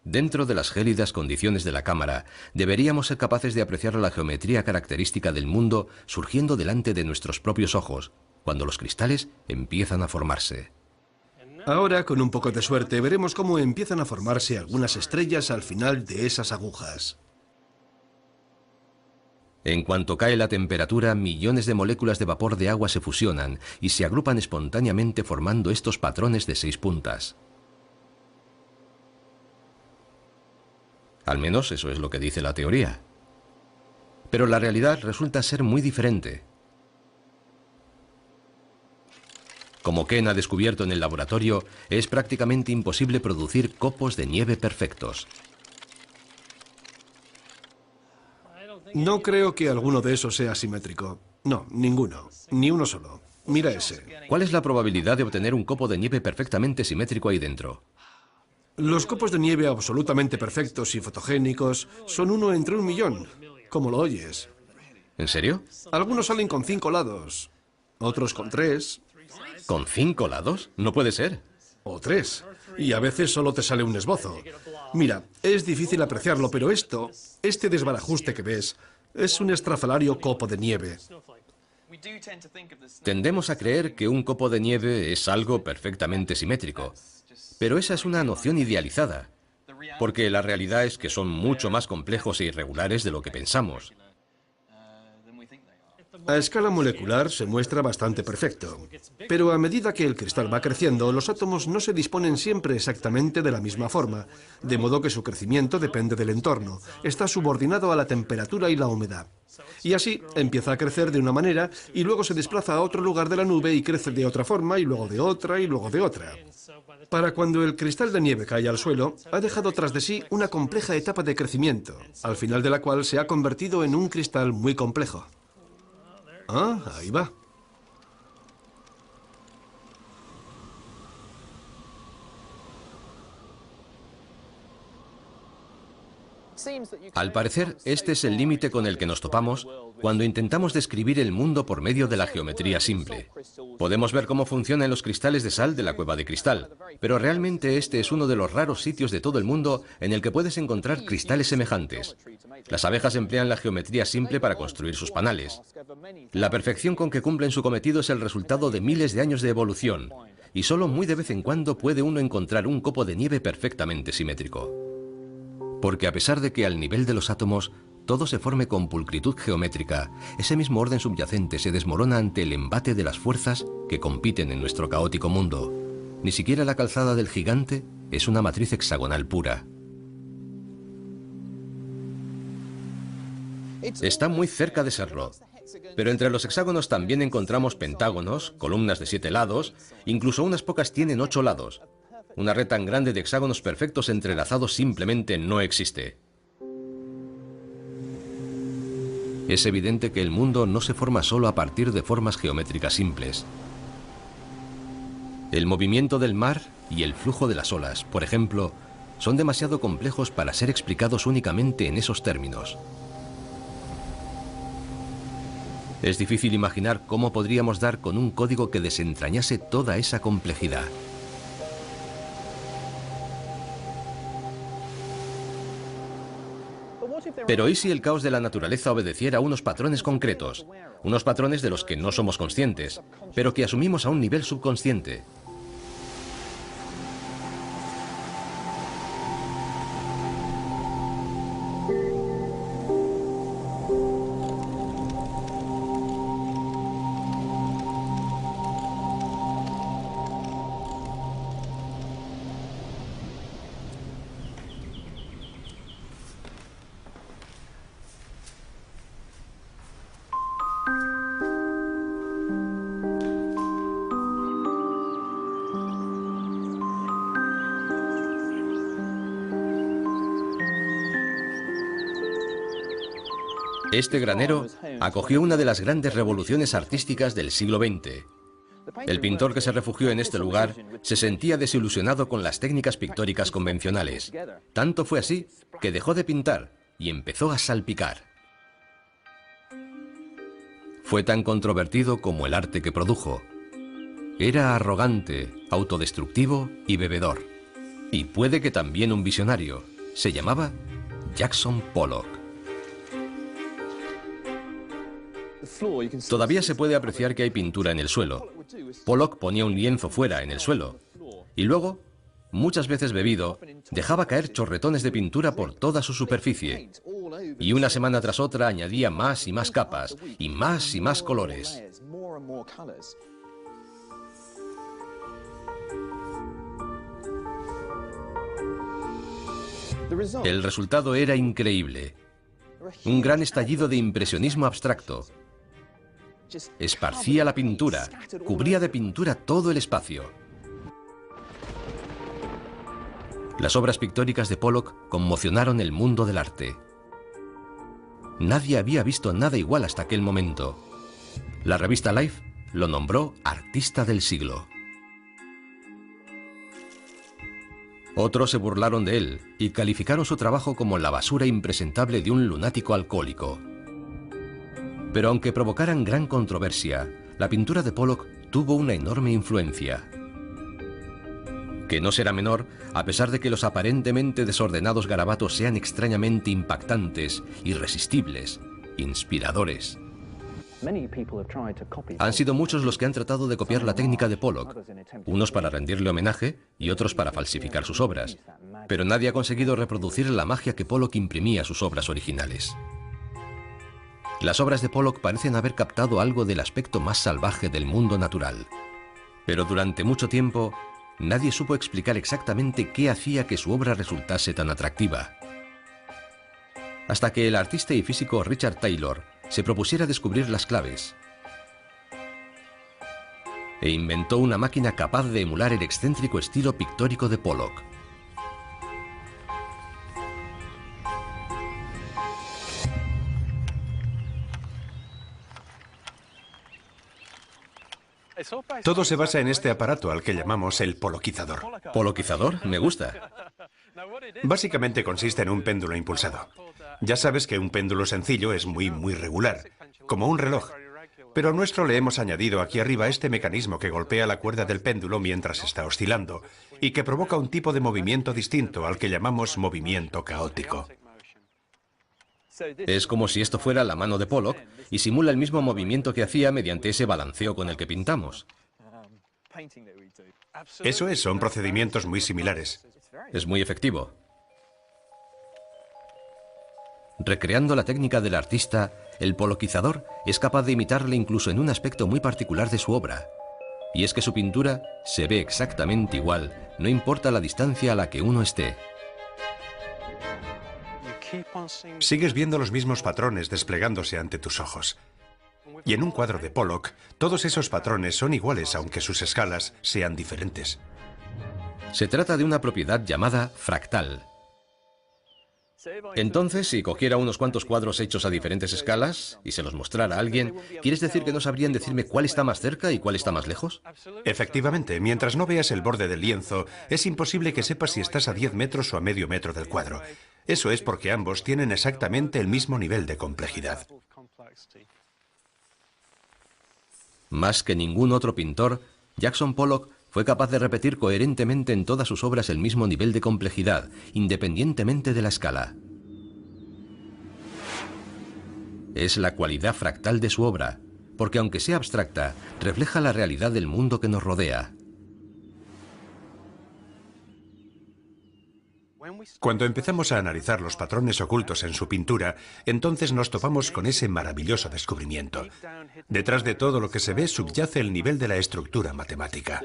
Dentro de las gélidas condiciones de la cámara, deberíamos ser capaces de apreciar la geometría característica del mundo surgiendo delante de nuestros propios ojos, cuando los cristales empiezan a formarse. Ahora, con un poco de suerte, veremos cómo empiezan a formarse algunas estrellas al final de esas agujas. En cuanto cae la temperatura, millones de moléculas de vapor de agua se fusionan y se agrupan espontáneamente formando estos patrones de 6 puntas. Al menos eso es lo que dice la teoría. Pero la realidad resulta ser muy diferente. Como Ken ha descubierto en el laboratorio, es prácticamente imposible producir copos de nieve perfectos. No creo que alguno de esos sea simétrico. No, ninguno. Ni uno solo. Mira ese. ¿Cuál es la probabilidad de obtener un copo de nieve perfectamente simétrico ahí dentro? Los copos de nieve absolutamente perfectos y fotogénicos son uno entre 1.000.000, como lo oyes. ¿En serio? Algunos salen con 5 lados, otros con 3. ¿Con 5 lados? No puede ser. O 3. Y a veces solo te sale un esbozo. Mira, es difícil apreciarlo, pero este desbarajuste que ves, es un estrafalario copo de nieve. Tendemos a creer que un copo de nieve es algo perfectamente simétrico, pero esa es una noción idealizada, porque la realidad es que son mucho más complejos e irregulares de lo que pensamos. A escala molecular se muestra bastante perfecto, pero a medida que el cristal va creciendo, los átomos no se disponen siempre exactamente de la misma forma, de modo que su crecimiento depende del entorno, está subordinado a la temperatura y la humedad. Y así empieza a crecer de una manera y luego se desplaza a otro lugar de la nube y crece de otra forma y luego de otra y luego de otra. Para cuando el cristal de nieve cae al suelo, ha dejado tras de sí una compleja etapa de crecimiento, al final de la cual se ha convertido en un cristal muy complejo. Ah, ahí va. Al parecer, este es el límite con el que nos topamos cuando intentamos describir el mundo por medio de la geometría simple. Podemos ver cómo funcionan los cristales de sal de la cueva de cristal, pero realmente este es uno de los raros sitios de todo el mundo en el que puedes encontrar cristales semejantes. Las abejas emplean la geometría simple para construir sus panales. La perfección con que cumplen su cometido es el resultado de miles de años de evolución, y solo muy de vez en cuando puede uno encontrar un copo de nieve perfectamente simétrico. Porque a pesar de que al nivel de los átomos todo se forme con pulcritud geométrica, ese mismo orden subyacente se desmorona ante el embate de las fuerzas que compiten en nuestro caótico mundo. Ni siquiera la calzada del gigante es una matriz hexagonal pura. Está muy cerca de serlo. Pero entre los hexágonos también encontramos pentágonos, columnas de 7 lados, incluso unas pocas tienen 8 lados. Una red tan grande de hexágonos perfectos entrelazados simplemente no existe. Es evidente que el mundo no se forma solo a partir de formas geométricas simples. El movimiento del mar y el flujo de las olas, por ejemplo, son demasiado complejos para ser explicados únicamente en esos términos. Es difícil imaginar cómo podríamos dar con un código que desentrañase toda esa complejidad. Pero ¿y si el caos de la naturaleza obedeciera a unos patrones concretos? Unos patrones de los que no somos conscientes, pero que asumimos a un nivel subconsciente. Este granero acogió una de las grandes revoluciones artísticas del siglo XX. El pintor que se refugió en este lugar se sentía desilusionado con las técnicas pictóricas convencionales. Tanto fue así que dejó de pintar y empezó a salpicar. Fue tan controvertido como el arte que produjo. Era arrogante, autodestructivo y bebedor. Y puede que también un visionario. Se llamaba Jackson Pollock. Todavía se puede apreciar que hay pintura en el suelo. Pollock ponía un lienzo fuera, en el suelo, y luego, muchas veces bebido, dejaba caer chorretones de pintura por toda su superficie. Y una semana tras otra añadía más y más capas, y más colores. El resultado era increíble. Un gran estallido de impresionismo abstracto. Esparcía la pintura, cubría de pintura todo el espacio. Las obras pictóricas de Pollock conmocionaron el mundo del arte. Nadie había visto nada igual hasta aquel momento. La revista Life lo nombró artista del siglo. Otros se burlaron de él y calificaron su trabajo como la basura impresentable de un lunático alcohólico. Pero aunque provocaran gran controversia, la pintura de Pollock tuvo una enorme influencia. Que no será menor, a pesar de que los aparentemente desordenados garabatos sean extrañamente impactantes, irresistibles, inspiradores. Han sido muchos los que han tratado de copiar la técnica de Pollock, unos para rendirle homenaje y otros para falsificar sus obras, pero nadie ha conseguido reproducir la magia que Pollock imprimía a sus obras originales. Las obras de Pollock parecen haber captado algo del aspecto más salvaje del mundo natural, pero durante mucho tiempo nadie supo explicar exactamente qué hacía que su obra resultase tan atractiva. Hasta que el artista y físico Richard Taylor se propusiera descubrir las claves e inventó una máquina capaz de emular el excéntrico estilo pictórico de Pollock. Todo se basa en este aparato al que llamamos el poloquizador. ¿Poloquizador? Me gusta. Básicamente consiste en un péndulo impulsado. Ya sabes que un péndulo sencillo es muy regular, como un reloj. Pero a nuestro le hemos añadido aquí arriba este mecanismo que golpea la cuerda del péndulo mientras está oscilando y que provoca un tipo de movimiento distinto al que llamamos movimiento caótico. Es como si esto fuera la mano de Pollock y simula el mismo movimiento que hacía mediante ese balanceo con el que pintamos. Eso es, son procedimientos muy similares. Es muy efectivo. Recreando la técnica del artista, el poloquizador es capaz de imitarle incluso en un aspecto muy particular de su obra. Y es que su pintura se ve exactamente igual, no importa la distancia a la que uno esté. Sigues viendo los mismos patrones desplegándose ante tus ojos. Y en un cuadro de Pollock, todos esos patrones son iguales aunque sus escalas sean diferentes. Se trata de una propiedad llamada fractal. Entonces, si cogiera unos cuantos cuadros hechos a diferentes escalas y se los mostrara a alguien, ¿quieres decir que no sabrían decirme cuál está más cerca y cuál está más lejos? Efectivamente, mientras no veas el borde del lienzo, es imposible que sepas si estás a 10 metros o a medio metro del cuadro. Eso es porque ambos tienen exactamente el mismo nivel de complejidad. Más que ningún otro pintor, Jackson Pollock fue capaz de repetir coherentemente en todas sus obras el mismo nivel de complejidad, independientemente de la escala. Es la cualidad fractal de su obra, porque aunque sea abstracta, refleja la realidad del mundo que nos rodea. Cuando empezamos a analizar los patrones ocultos en su pintura, entonces nos topamos con ese maravilloso descubrimiento. Detrás de todo lo que se ve subyace el nivel de la estructura matemática.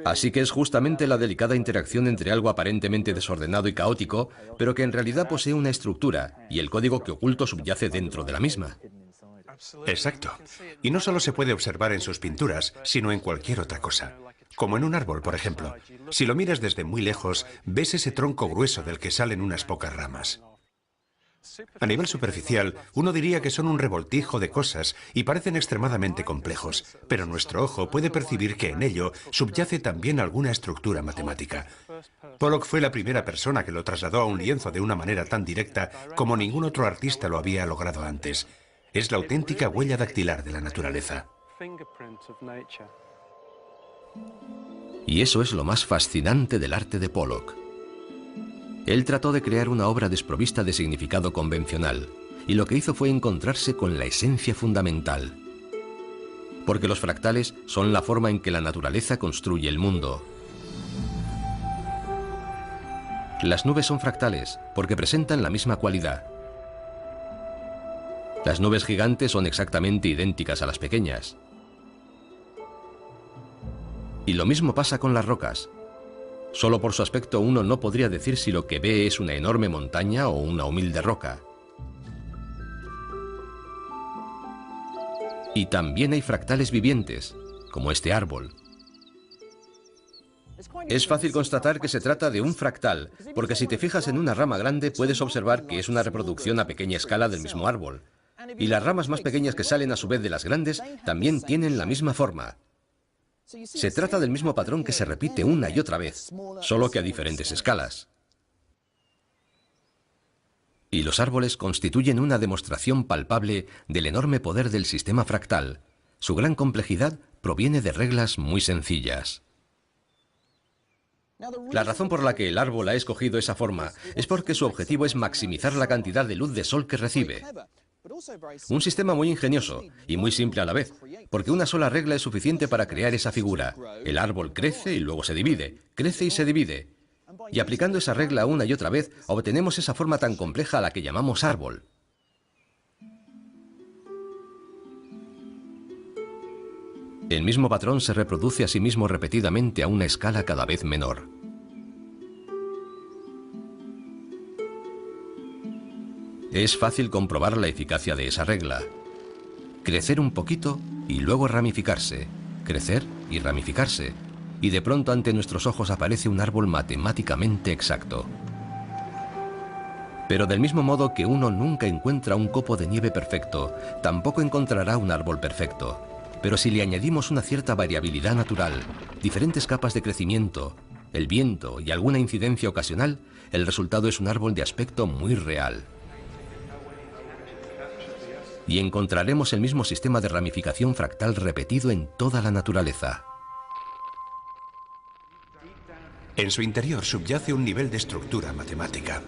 Así que es justamente la delicada interacción entre algo aparentemente desordenado y caótico, pero que en realidad posee una estructura, y el código que oculto subyace dentro de la misma. Exacto. Y no solo se puede observar en sus pinturas, sino en cualquier otra cosa. Como en un árbol, por ejemplo. Si lo miras desde muy lejos, ves ese tronco grueso del que salen unas pocas ramas. A nivel superficial, uno diría que son un revoltijo de cosas y parecen extremadamente complejos, pero nuestro ojo puede percibir que en ello subyace también alguna estructura matemática. Pollock fue la primera persona que lo trasladó a un lienzo de una manera tan directa como ningún otro artista lo había logrado antes. Es la auténtica huella dactilar de la naturaleza. Y eso es lo más fascinante del arte de Pollock. Él trató de crear una obra desprovista de significado convencional, y lo que hizo fue encontrarse con la esencia fundamental. Porque los fractales son la forma en que la naturaleza construye el mundo. Las nubes son fractales porque presentan la misma cualidad. Las nubes gigantes son exactamente idénticas a las pequeñas. Y lo mismo pasa con las rocas. Solo por su aspecto uno no podría decir si lo que ve es una enorme montaña o una humilde roca. Y también hay fractales vivientes, como este árbol. Es fácil constatar que se trata de un fractal, porque si te fijas en una rama grande puedes observar que es una reproducción a pequeña escala del mismo árbol. Y las ramas más pequeñas que salen a su vez de las grandes también tienen la misma forma. Se trata del mismo patrón que se repite una y otra vez, solo que a diferentes escalas. Y los árboles constituyen una demostración palpable del enorme poder del sistema fractal. Su gran complejidad proviene de reglas muy sencillas. La razón por la que el árbol ha escogido esa forma es porque su objetivo es maximizar la cantidad de luz de sol que recibe. Un sistema muy ingenioso y muy simple a la vez, porque una sola regla es suficiente para crear esa figura. El árbol crece y luego se divide, crece y se divide. Y aplicando esa regla una y otra vez, obtenemos esa forma tan compleja a la que llamamos árbol. El mismo patrón se reproduce a sí mismo repetidamente a una escala cada vez menor. Es fácil comprobar la eficacia de esa regla. Crecer un poquito y luego ramificarse. Crecer y ramificarse. Y de pronto ante nuestros ojos aparece un árbol matemáticamente exacto. Pero del mismo modo que uno nunca encuentra un copo de nieve perfecto, tampoco encontrará un árbol perfecto. Pero si le añadimos una cierta variabilidad natural, diferentes capas de crecimiento, el viento y alguna incidencia ocasional, el resultado es un árbol de aspecto muy real. Y encontraremos el mismo sistema de ramificación fractal repetido en toda la naturaleza. En su interior subyace un nivel de estructura matemática.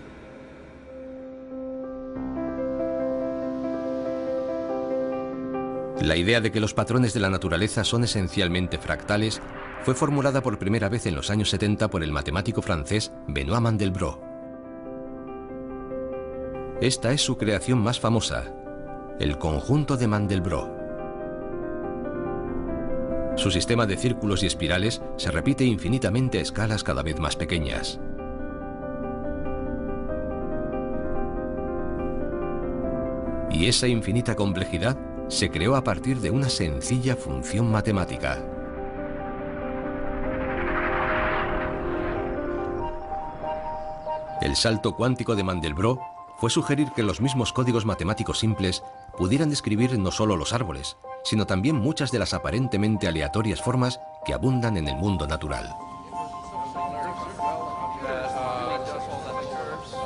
La idea de que los patrones de la naturaleza son esencialmente fractales fue formulada por primera vez en los años 70 por el matemático francés Benoît Mandelbrot. Esta es su creación más famosa, el conjunto de Mandelbrot. Su sistema de círculos y espirales se repite infinitamente a escalas cada vez más pequeñas. Y esa infinita complejidad se creó a partir de una sencilla función matemática. El salto cuántico de Mandelbrot fue sugerir que los mismos códigos matemáticos simples pudieran describir no solo los árboles, sino también muchas de las aparentemente aleatorias formas que abundan en el mundo natural.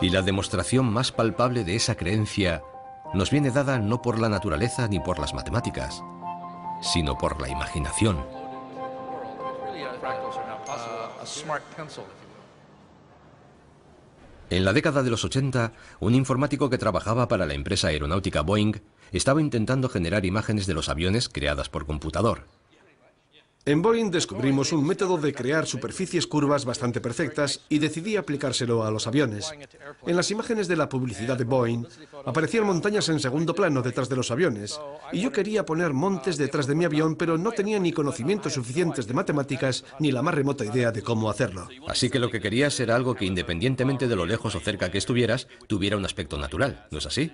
Y la demostración más palpable de esa creencia nos viene dada no por la naturaleza ni por las matemáticas, sino por la imaginación. En la década de los 80, un informático que trabajaba para la empresa aeronáutica Boeing estaba intentando generar imágenes de los aviones creadas por computador. En Boeing descubrimos un método de crear superficies curvas bastante perfectas y decidí aplicárselo a los aviones. En las imágenes de la publicidad de Boeing aparecían montañas en segundo plano detrás de los aviones, y yo quería poner montes detrás de mi avión, pero no tenía ni conocimientos suficientes de matemáticas ni la más remota idea de cómo hacerlo. Así que lo que querías era algo que, independientemente de lo lejos o cerca que estuvieras, tuviera un aspecto natural, ¿no es así?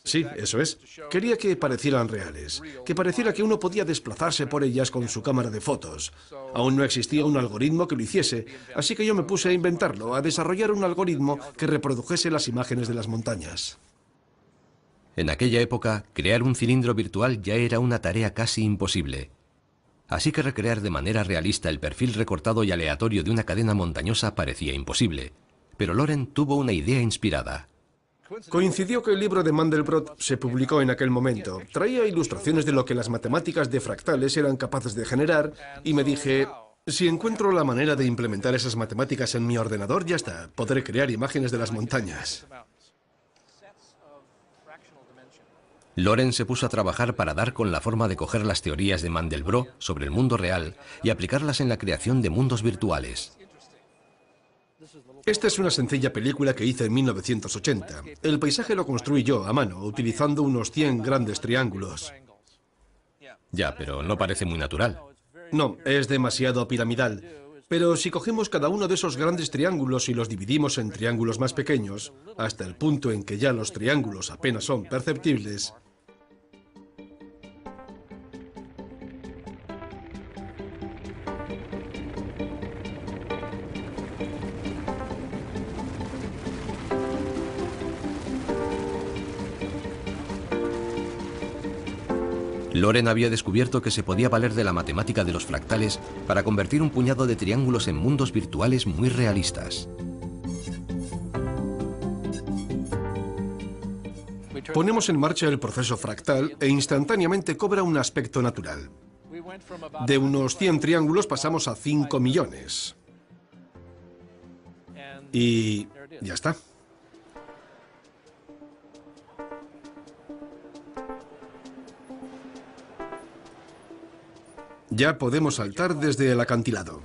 Sí, eso es. Quería que parecieran reales, que pareciera que uno podía desplazarse por ellas con su cámara de fotos. Aún no existía un algoritmo que lo hiciese, así que yo me puse a inventarlo, a desarrollar un algoritmo que reprodujese las imágenes de las montañas. En aquella época, crear un cilindro virtual ya era una tarea casi imposible. Así que recrear de manera realista el perfil recortado y aleatorio de una cadena montañosa parecía imposible. Pero Loren tuvo una idea inspirada. Coincidió que el libro de Mandelbrot se publicó en aquel momento. Traía ilustraciones de lo que las matemáticas de fractales eran capaces de generar y me dije, si encuentro la manera de implementar esas matemáticas en mi ordenador, ya está, podré crear imágenes de las montañas. Loren se puso a trabajar para dar con la forma de coger las teorías de Mandelbrot sobre el mundo real y aplicarlas en la creación de mundos virtuales. Esta es una sencilla película que hice en 1980. El paisaje lo construí yo a mano, utilizando unos 100 grandes triángulos. Ya, pero no parece muy natural. No, es demasiado piramidal. Pero si cogemos cada uno de esos grandes triángulos y los dividimos en triángulos más pequeños, hasta el punto en que ya los triángulos apenas son perceptibles, Loren había descubierto que se podía valer de la matemática de los fractales para convertir un puñado de triángulos en mundos virtuales muy realistas. ponemos en marcha el proceso fractal e instantáneamente cobra un aspecto natural. De unos 100 triángulos pasamos a 5 millones. Y ya está. Ya podemos saltar desde el acantilado.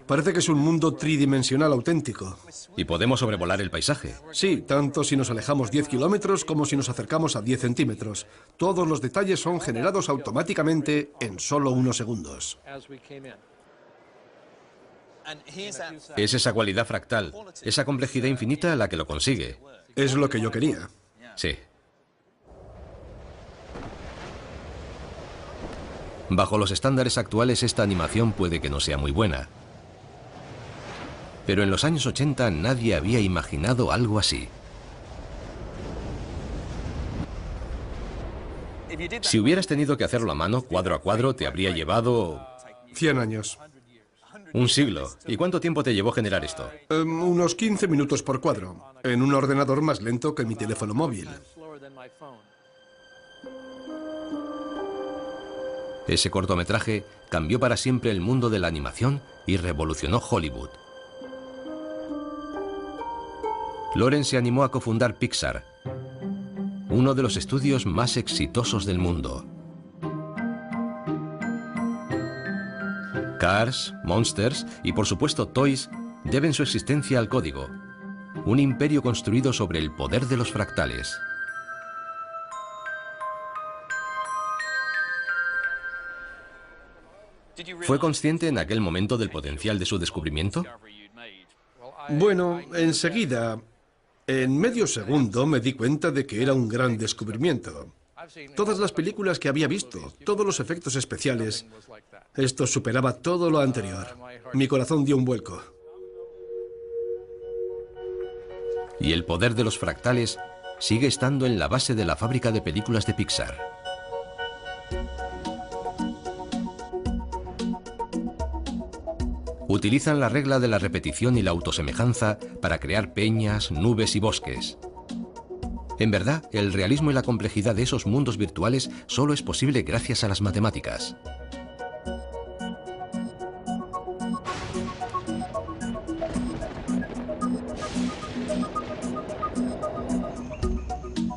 Parece que es un mundo tridimensional auténtico. Y podemos sobrevolar el paisaje. Sí, tanto si nos alejamos 10 kilómetros como si nos acercamos a 10 centímetros. Todos los detalles son generados automáticamente en solo unos segundos. Es esa cualidad fractal, esa complejidad infinita la que lo consigue. Es lo que yo quería. Sí. Bajo los estándares actuales, esta animación puede que no sea muy buena. Pero en los años 80 nadie había imaginado algo así. Si hubieras tenido que hacerlo a mano, cuadro a cuadro, te habría llevado 100 años. un siglo. ¿Y cuánto tiempo te llevó generar esto? Unos 15 minutos por cuadro, en un ordenador más lento que mi teléfono móvil. Ese cortometraje cambió para siempre el mundo de la animación y revolucionó Hollywood. Loren se animó a cofundar Pixar, uno de los estudios más exitosos del mundo. Cars, Monsters y por supuesto Toys deben su existencia al código, un imperio construido sobre el poder de los fractales. ¿Fue consciente en aquel momento del potencial de su descubrimiento? Bueno, enseguida, en medio segundo, me di cuenta de que era un gran descubrimiento. Todas las películas que había visto, todos los efectos especiales, esto superaba todo lo anterior. Mi corazón dio un vuelco. Y el poder de los fractales sigue estando en la base de la fábrica de películas de Pixar. Utilizan la regla de la repetición y la autosemejanza para crear peñas, nubes y bosques. En verdad, el realismo y la complejidad de esos mundos virtuales solo es posible gracias a las matemáticas.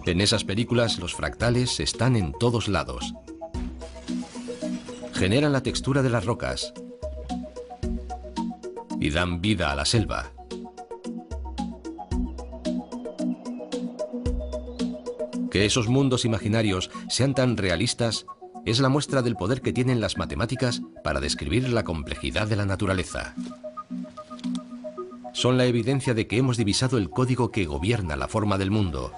En esas películas, los fractales están en todos lados. Generan la textura de las rocas y dan vida a la selva. Que esos mundos imaginarios sean tan realistas es la muestra del poder que tienen las matemáticas para describir la complejidad de la naturaleza. Son la evidencia de que hemos divisado el código que gobierna la forma del mundo.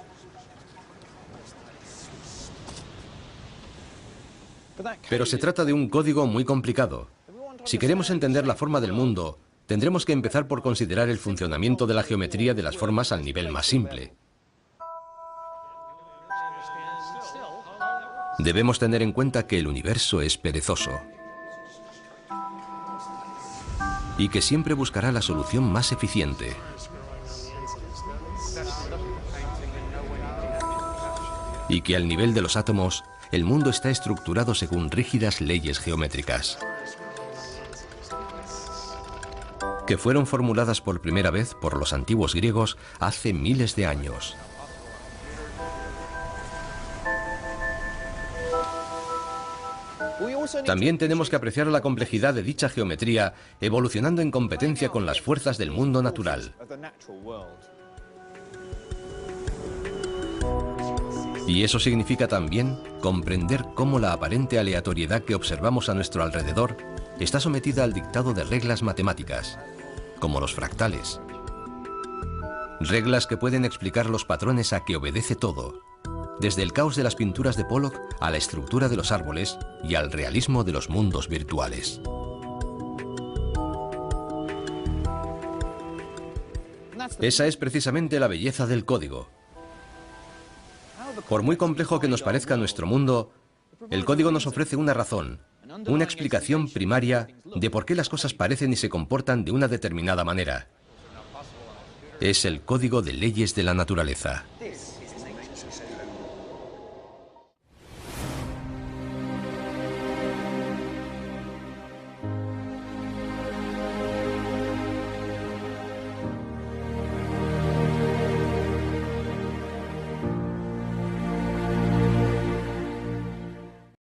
Pero se trata de un código muy complicado. Si queremos entender la forma del mundo, tendremos que empezar por considerar el funcionamiento de la geometría de las formas al nivel más simple. Debemos tener en cuenta que el universo es perezoso y que siempre buscará la solución más eficiente. Y que al nivel de los átomos, el mundo está estructurado según rígidas leyes geométricas, que fueron formuladas por primera vez por los antiguos griegos hace miles de años. También tenemos que apreciar la complejidad de dicha geometría evolucionando en competencia con las fuerzas del mundo natural. Y eso significa también comprender cómo la aparente aleatoriedad que observamos a nuestro alrededor está sometida al dictado de reglas matemáticas, como los fractales. Reglas que pueden explicar los patrones a que obedece todo, desde el caos de las pinturas de Pollock a la estructura de los árboles y al realismo de los mundos virtuales. Esa es precisamente la belleza del código. Por muy complejo que nos parezca nuestro mundo, el código nos ofrece una razón, una explicación primaria de por qué las cosas parecen y se comportan de una determinada manera. Es el código de leyes de la naturaleza.